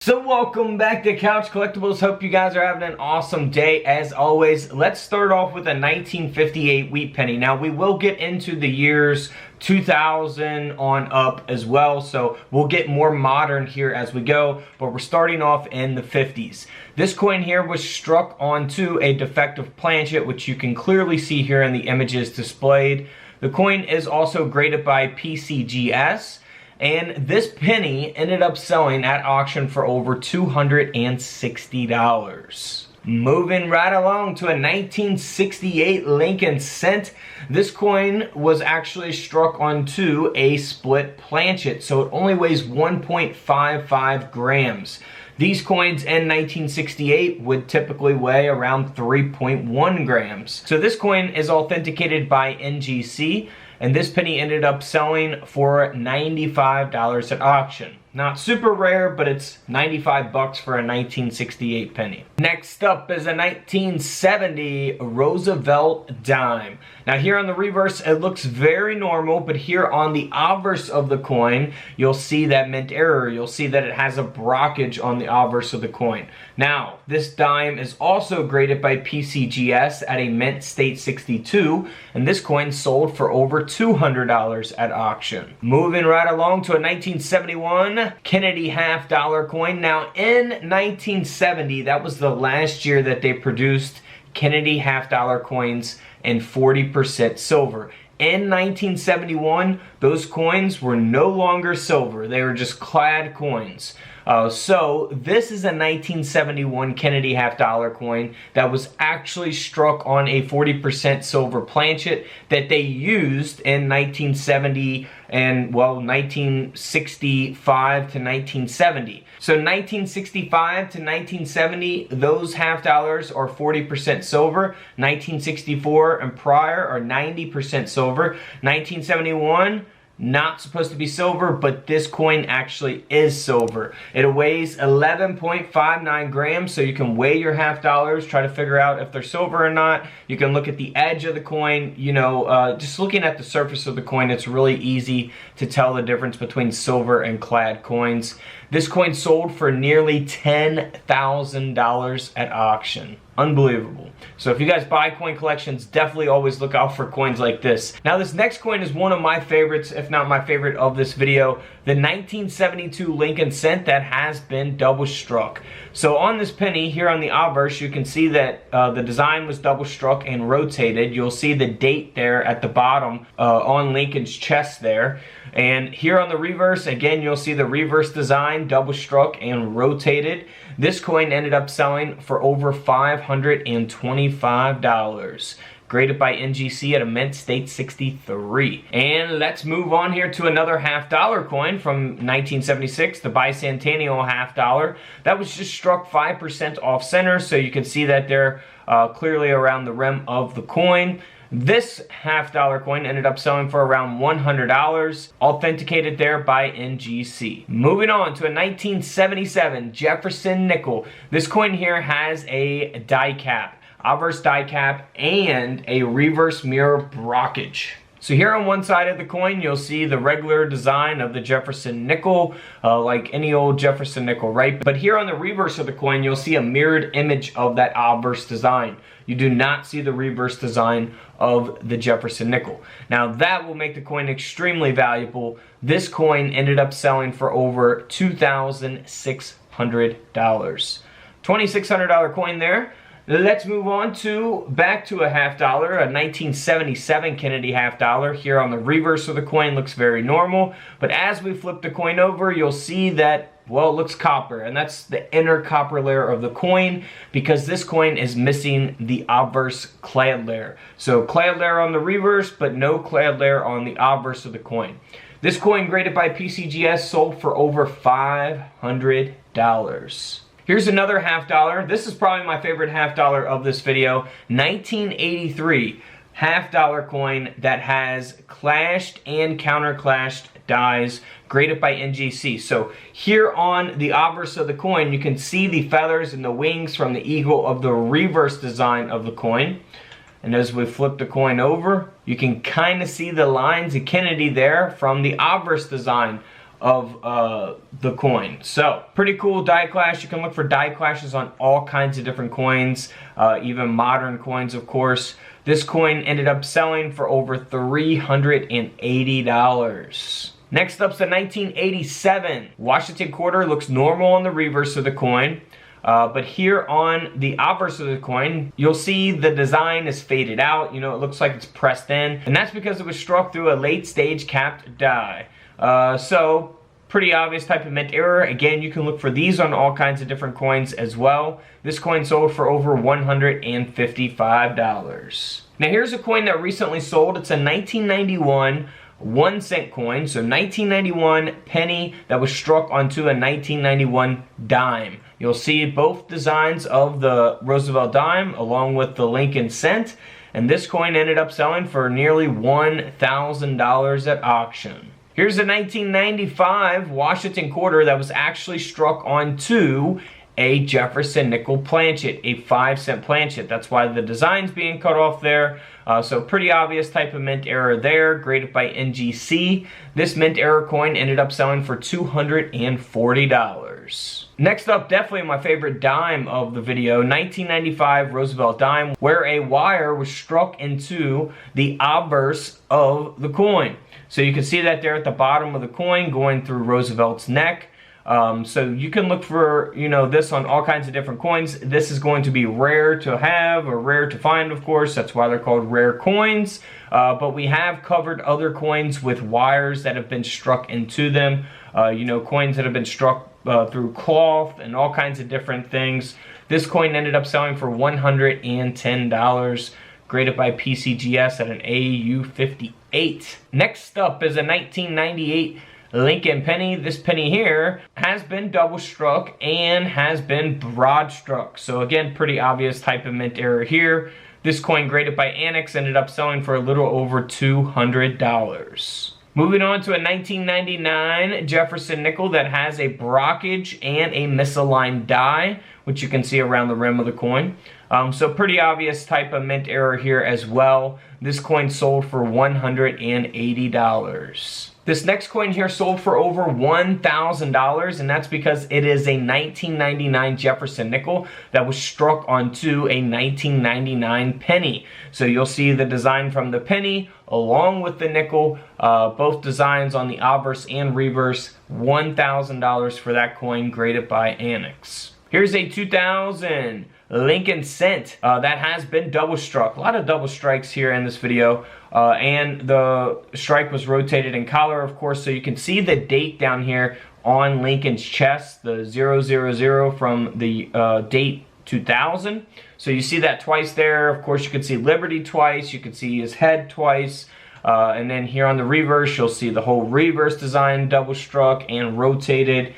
So welcome back to Couch Collectibles. Hope you guys are having an awesome day. As always, let's start off with a 1958 wheat penny. Now we will get into the years 2000 on up as well, so we'll get more modern here as we go, but we're starting off in the 50s. This coin here was struck onto a defective planchet, which you can clearly see here in the images displayed. The coin is also graded by PCGS. And this penny ended up selling at auction for over $260. Moving right along to a 1968 Lincoln cent. This coin was actually struck onto a split planchet, so it only weighs 1.55 grams. These coins in 1968 would typically weigh around 3.1 grams. So this coin is authenticated by NGC. And this penny ended up selling for $95 at auction. Not super rare, but it's 95 bucks for a 1968 penny. Next up is a 1970 Roosevelt dime. Now here on the reverse, it looks very normal, but here on the obverse of the coin, you'll see that mint error. You'll see that it has a brockage on the obverse of the coin. Now, this dime is also graded by PCGS at a mint state 62, and this coin sold for over $200 at auction. Moving right along to a 1971 Kennedy half-dollar coin. Now in 1970, that was the last year that they produced Kennedy half-dollar coins in 40% silver. In 1971, those coins were no longer silver. They were just clad coins. So this is a 1971 Kennedy half-dollar coin that was actually struck on a 40% silver planchet that they used in 1970 and, well, 1965 to 1970. So 1965 to 1970, those half dollars are 40% silver. 1964 and prior are 90% silver. 1971, not supposed to be silver, but this coin actually is silver. It weighs 11.59 grams, so you can weigh your half dollars, try to figure out if they're silver or not. You can look at the edge of the coin. You know, just looking at the surface of the coin, it's really easy to tell the difference between silver and clad coins. This coin sold for nearly $10,000 at auction. Unbelievable. So if you guys buy coin collections, definitely always look out for coins like this. Now this next coin is one of my favorites, if not my favorite of this video. The 1972 Lincoln cent that has been double struck. So on this penny here on the obverse, you can see that the design was double struck and rotated. You'll see the date there at the bottom on Lincoln's chest there. And here on the reverse, again, you'll see the reverse design double struck and rotated. This coin ended up selling for over $525. Graded by NGC at a mint state 63. And let's move on here to another half-dollar coin from 1976, the Bicentennial half-dollar. That was just struck 5% off center, so you can see that they're clearly around the rim of the coin. This half-dollar coin ended up selling for around $100, authenticated there by NGC. Moving on to a 1977 Jefferson nickel. This coin here has a die cap, obverse die cap, and a reverse mirror brockage. So here on one side of the coin, you'll see the regular design of the Jefferson nickel, like any old Jefferson nickel, right? But here on the reverse of the coin, you'll see a mirrored image of that obverse design. You do not see the reverse design of the Jefferson nickel. Now that will make the coin extremely valuable. This coin ended up selling for over $2,600. $2,600 coin there. Let's move on to back to a half dollar, a 1977 Kennedy half dollar. Here on the reverse of the coin looks very normal, but as we flip the coin over, you'll see that, well, it looks copper, and that's the inner copper layer of the coin because this coin is missing the obverse clad layer. So clad layer on the reverse, but no clad layer on the obverse of the coin. This coin graded by PCGS sold for over $500. Here's another half dollar. This is probably my favorite half dollar of this video. 1983 half dollar coin that has clashed and counter clashed dies, graded by NGC. So here on the obverse of the coin, you can see the feathers and the wings from the eagle of the reverse design of the coin. And as we flip the coin over, you can kind of see the lines of Kennedy there from the obverse design of the coin. So pretty cool die clash. You can look for die clashes on all kinds of different coins, even modern coins, of course. This coin ended up selling for over $380. Next up's the 1987 Washington quarter. Looks normal on the reverse of the coin. But here on the obverse of the coin, you'll see the design is faded out. You know, it looks like it's pressed in. And that's because it was struck through a late stage capped die. So, pretty obvious type of mint error. Again, you can look for these on all kinds of different coins as well. This coin sold for over $155. Now here's a coin that recently sold. It's a 1991 1-cent coin. So 1991 penny that was struck onto a 1991 dime. You'll see both designs of the Roosevelt dime along with the Lincoln cent. And this coin ended up selling for nearly $1,000 at auction. Here's a 1995 Washington quarter that was actually struck onto a Jefferson nickel planchet, a 5-cent planchet. That's why the design's being cut off there. So pretty obvious type of mint error there, graded by NGC. This mint error coin ended up selling for $240. Next up, definitely my favorite dime of the video, 1995 Roosevelt dime, where a wire was struck into the obverse of the coin. So you can see that there at the bottom of the coin going through Roosevelt's neck. So you can look for, you know, this on all kinds of different coins. This is going to be rare to have or rare to find, of course. That's why they're called rare coins. But we have covered other coins with wires that have been struck into them. You know, coins that have been struck through cloth and all kinds of different things. This coin ended up selling for $110, graded by PCGS at an AU58. Next up is a 1998 Lincoln penny. This penny here has been double struck and has been broad struck. So again, pretty obvious type of mint error here. This coin, graded by Annex, ended up selling for a little over $200. Moving on to a 1999 Jefferson nickel that has a brockage and a misaligned die, which you can see around the rim of the coin. So pretty obvious type of mint error here as well. This coin sold for $180. This next coin here sold for over $1,000, and that's because it is a 1999 Jefferson nickel that was struck onto a 1999 penny. So you'll see the design from the penny along with the nickel, both designs on the obverse and reverse. $1,000 for that coin, graded by Annex. Here's a 2000 Lincoln cent that has been double struck. A lot of double strikes here in this video. And the strike was rotated in collar, of course, so you can see the date down here on Lincoln's chest, the 000 from the date 2000. So you see that twice there. Of course, you can see Liberty twice. You can see his head twice. And then here on the reverse, you'll see the whole reverse design double struck and rotated.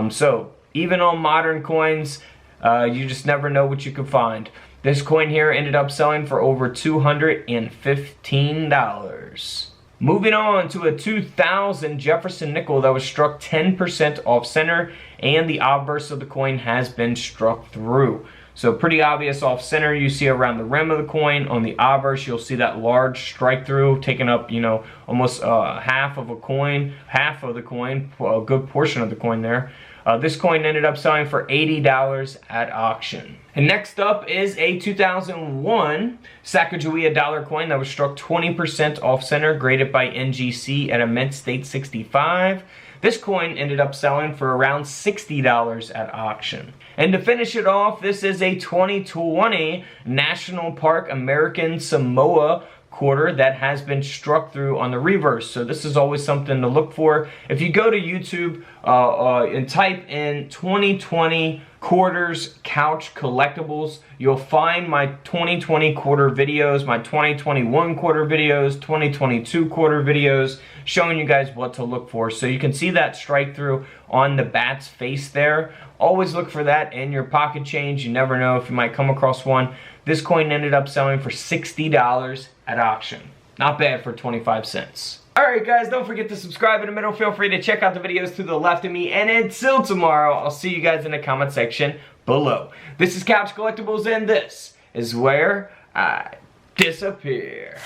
So even on modern coins, you just never know what you can find. This coin here ended up selling for over $215. Moving on to a 2000 Jefferson nickel that was struck 10% off center, and the obverse of the coin has been struck through. So pretty obvious off center. You see around the rim of the coin. On the obverse, you'll see that large strike through, taking up, you know, almost half of the coin, a good portion of the coin there. This coin ended up selling for $80 at auction. And next up is a 2001 Sacagawea dollar coin that was struck 20% off center, graded by NGC at a mint state 65. This coin ended up selling for around $60 at auction. And to finish it off, this is a 2020 National Park American Samoa quarter that has been struck through on the reverse. So this is always something to look for. If you go to YouTube and type in 2020 quarters couch collectibles, you'll find my 2020 quarter videos, my 2021 quarter videos, 2022 quarter videos, showing you guys what to look for. So you can see that strike through on the bat's face there. Always look for that in your pocket change. You never know if you might come across one. This coin ended up selling for $60 at auction. Not bad for 25 cents. Alright guys, don't forget to subscribe in the middle. Feel free to check out the videos to the left of me. And until tomorrow, I'll see you guys in the comment section below. This is Couch Collectibles, and this is where I disappear.